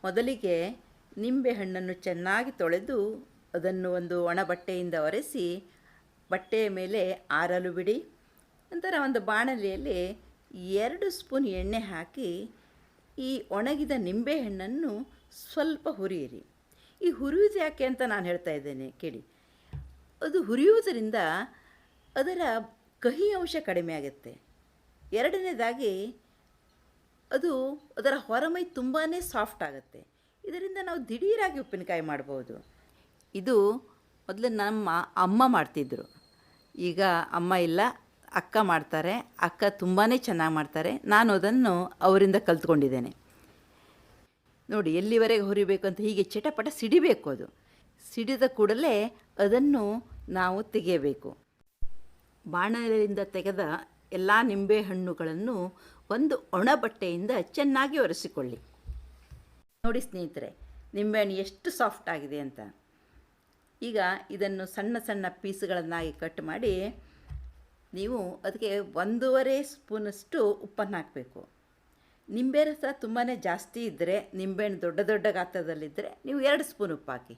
ಮೊದಲಿಗೆ ನಿಂಬೆಹಣ್ಣನ್ನು ಚೆನ್ನಾಗಿ ತೊಳೆದು ಅದನ್ನು ಒಂದು ಒಣ ಬಟ್ಟೆಯಿಂದ ಒರೆಸಿ ಬಟ್ಟೆಯ ಮೇಲೆ ಆರಲು ಬಿಡಿ. ನಂತರ ಒಂದು ಬಾಣಲೆಯಲ್ಲಿ 2 ಸ್ಪೂನ್ ಎಣ್ಣೆ ಹಾಕಿ ಈ ಒಣಗಿದ ನಿಂಬೆಹಣ್ಣನ್ನು ಸ್ವಲ್ಪ ಹುರಿಯಿರಿ. ಈ ಹುರಿಯುವುದು ಯಾಕೆ ಅಂತ ನಾನು ಹೇಳ್ತಾ ಇದ್ದೇನೆ ಕೇಳಿ. ಅದು ಹುರಿಯುವುದರಿಂದ ಅದರ ಕಹಿ ಅಂಶ ಕಡಿಮೆ ಆಗುತ್ತೆ. ಎರಡನೇದಾಗಿ ಅದರ ಹೊರಮೈ ತುಂಬಾ ಸಾಫ್ಟ್ ಆಗುತ್ತೆ. ಇದರಿಂದ ನಾವು ದಿಢೀರಾಗಿ ಉಪ್ಪಿನಕಾಯಿ ಮಾಡ್ಬೋದು. ಇದು ಮೊದಲು ನಮ್ಮ ಅಮ್ಮ ಮಾಡ್ತಿದ್ದರು. ಈಗ ಅಮ್ಮ ಇಲ್ಲ, ಅಕ್ಕ ಮಾಡ್ತಾರೆ. ಅಕ್ಕ ತುಂಬಾ ಚೆನ್ನಾಗಿ ಮಾಡ್ತಾರೆ. ನಾನು ಅದನ್ನು ಅವರಿಂದ ಕಲ್ತ್ಕೊಂಡಿದ್ದೇನೆ. ನೋಡಿ, ಎಲ್ಲಿವರೆಗೆ ಹುರಿಬೇಕು ಅಂತ ಹೀಗೆ ಚಟಪಟ ಸಿಡಿಬೇಕು. ಅದು ಸಿಡಿದ ಕೂಡಲೇ ಅದನ್ನು ನಾವು ತೆಗೆಯಬೇಕು. ಬಾಣಲೆಯಿಂದ ತೆಗೆದ ಎಲ್ಲ ನಿಂಬೆಹಣ್ಣುಗಳನ್ನು ಒಂದು ಒಣ ಬಟ್ಟೆಯಿಂದ ಚೆನ್ನಾಗಿ ಒರೆಸಿಕೊಳ್ಳಿ. ನೋಡಿ ಸ್ನೇಹಿತರೆ, ನಿಂಬೆಹಣ್ಣು ಎಷ್ಟು ಸಾಫ್ಟ್ ಆಗಿದೆ ಅಂತ. ಈಗ ಇದನ್ನು ಸಣ್ಣ ಸಣ್ಣ ಪೀಸ್ಗಳನ್ನಾಗಿ ಕಟ್ ಮಾಡಿ ನೀವು ಅದಕ್ಕೆ 1.5 ಸ್ಪೂನಷ್ಟು ಉಪ್ಪನ್ನು ಹಾಕಬೇಕು. ನಿಂಬೆ ರಸ ತುಂಬಾ ಜಾಸ್ತಿ ಇದ್ದರೆ, ನಿಂಬೆಹಣ್ಣು ದೊಡ್ಡ ದೊಡ್ಡ ಗಾತ್ರದಲ್ಲಿದ್ದರೆ ನೀವು 2 ಸ್ಪೂನ್ ಉಪ್ಪು ಹಾಕಿ.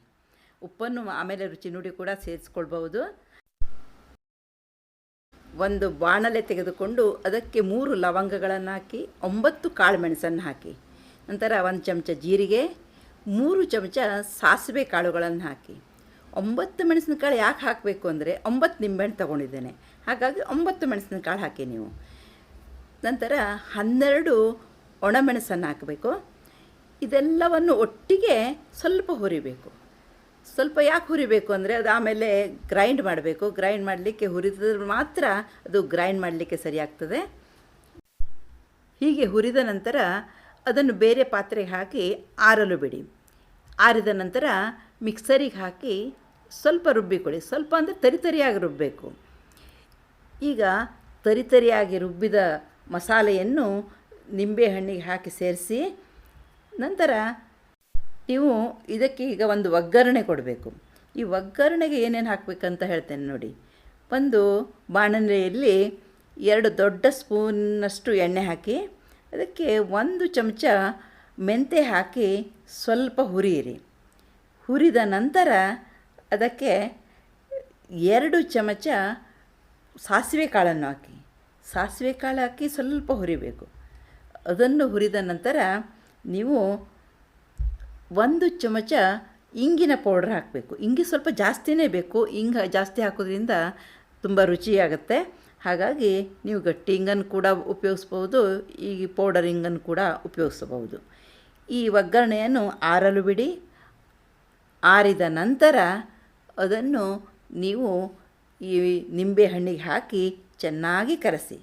ಉಪ್ಪನ್ನು ಆಮೇಲೆ ರುಚಿ ನೋಡಿ ಕೂಡ ಸೇರಿಸ್ಕೊಳ್ಬಹುದು. ಒಂದು ಬಾಣಲೆ ತೆಗೆದುಕೊಂಡು ಅದಕ್ಕೆ 3 ಲವಂಗಗಳನ್ನು ಹಾಕಿ 9 ಕಾಳು ಮೆಣಸನ್ನು ಹಾಕಿ. ನಂತರ 1 ಚಮಚ ಜೀರಿಗೆ, 3 ಚಮಚ ಸಾಸಿವೆ ಕಾಳುಗಳನ್ನು ಹಾಕಿ. 9 ಮೆಣಸಿನಕಾಳು ಯಾಕೆ ಹಾಕಬೇಕು ಅಂದರೆ 9 ನಿಂಬೆಹಣ್ಣು ತೊಗೊಂಡಿದ್ದೇನೆ, ಹಾಗಾಗಿ 9 ಮೆಣಸಿನಕಾಳು ಹಾಕಿ ನೀವು. ನಂತರ 12 ಒಣಮೆಣಸನ್ನು ಹಾಕಬೇಕು. ಇದೆಲ್ಲವನ್ನು ಒಟ್ಟಿಗೆ ಸ್ವಲ್ಪ ಹುರಿಬೇಕು. ಸ್ವಲ್ಪ ಯಾಕೆ ಹುರಿಬೇಕು ಅಂದರೆ ಅದು ಆಮೇಲೆ ಗ್ರೈಂಡ್ ಮಾಡಬೇಕು. ಗ್ರೈಂಡ್ ಮಾಡಲಿಕ್ಕೆ ಹುರಿದ್ರೆ ಮಾತ್ರ ಅದು ಗ್ರೈಂಡ್ ಮಾಡಲಿಕ್ಕೆ ಸರಿಯಾಗ್ತದೆ. ಹೀಗೆ ಹುರಿದ ನಂತರ ಅದನ್ನು ಬೇರೆ ಪಾತ್ರೆಗೆ ಹಾಕಿ ಆರಲು ಬಿಡಿ. ಆರಿದ ನಂತರ ಮಿಕ್ಸರಿಗೆ ಹಾಕಿ ಸ್ವಲ್ಪ ರುಬ್ಬಿಕೊಳ್ಳಿ. ಸ್ವಲ್ಪ ಅಂದರೆ ತರಿತರಿಯಾಗಿ ರುಬ್ಬಬೇಕು. ಈಗ ತರಿತರಿಯಾಗಿ ರುಬ್ಬಿದ ಮಸಾಲೆಯನ್ನು ನಿಂಬೆಹಣ್ಣಿಗೆ ಹಾಕಿ ಸೇರಿಸಿ ನಂತರ ನೀವು ಇದಕ್ಕೆ ಈಗ ಒಂದು ಒಗ್ಗರಣೆ ಕೊಡಬೇಕು. ಈ ಒಗ್ಗರಣೆಗೆ ಏನೇನು ಹಾಕಬೇಕಂತ ಹೇಳ್ತೇನೆ ನೋಡಿ. ಒಂದು ಬಾಣಲೆಯಲ್ಲಿ 2 ದೊಡ್ಡ ಸ್ಪೂನ್ನಷ್ಟು ಎಣ್ಣೆ ಹಾಕಿ ಅದಕ್ಕೆ 1 ಚಮಚ ಮೆಂತೆ ಹಾಕಿ ಸ್ವಲ್ಪ ಹುರಿಯಿರಿ. ಹುರಿದ ನಂತರ ಅದಕ್ಕೆ 2 ಚಮಚ ಸಾಸಿವೆ ಕಾಳನ್ನು ಹಾಕಿ. ಸಾಸಿವೆ ಕಾಳು ಹಾಕಿ ಸ್ವಲ್ಪ ಹುರಿಬೇಕು. ಅದನ್ನು ಹುರಿದ ನಂತರ ನೀವು 1 ಚಮಚ ಇಂಗಿನ ಪೌಡ್ರ್ ಹಾಕಬೇಕು. ಇಂಗಿ ಸ್ವಲ್ಪ ಜಾಸ್ತಿನೇ ಬೇಕು. ಇಂಗು ಜಾಸ್ತಿ ಹಾಕೋದ್ರಿಂದ ತುಂಬ ರುಚಿಯಾಗುತ್ತೆ. ಹಾಗಾಗಿ ನೀವು ಗಟ್ಟಿ ಇಂಗನ್ನು ಕೂಡ ಉಪಯೋಗಿಸ್ಬೋದು, ಈ ಪೌಡರ್ ಇಂಗನ್ನು ಕೂಡ ಉಪಯೋಗಿಸಬಹುದು. ಈ ಒಗ್ಗರಣೆಯನ್ನು ಆರಲು ಬಿಡಿ. ಆರಿದ ನಂತರ ಅದನ್ನು ನೀವು ಈ ನಿಂಬೆಹಣ್ಣಿಗೆ ಹಾಕಿ ಚೆನ್ನಾಗಿ ಕರಸಿ.